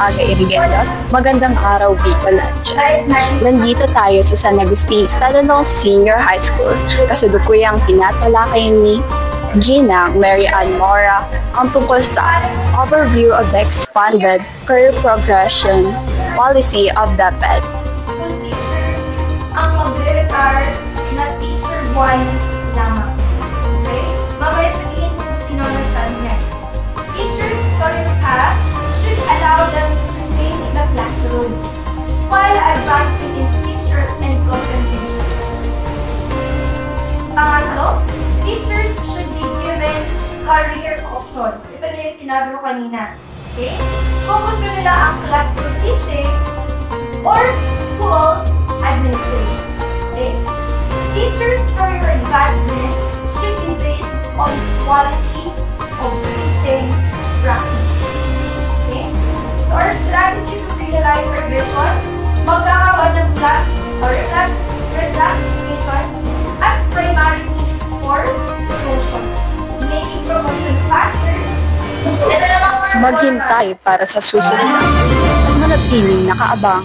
Aga Irigelos. Magandang araw, Bicolandia. Nandito tayo sa San Agustin Estadalong Senior High School. Kasalukuyang tinatalakay ni Gina Mary Ann Mora ang tungkol sa overview of the expanded career progression policy of the PEP. Ang magre-retire na teacher buwan lamang. Okay? Mamaya sabihin kung sino nagsabi niya. Teachers career path should allow them to remain in the classroom while advancing in teacher and concentration. Pangatlo, teachers should be given career options. Ito na yung sinabi ko kanina. Okay? Kung gusto nila ang classroom teaching or school administration. Okay? Teachers' career advancement should be based on quality of teaching practice. Okay? So our strategy to realize progression, magkakaroon ng class or classification as primary for promotion, making promotion faster. Maghintay para sa susunod na at manatiling nakaabang.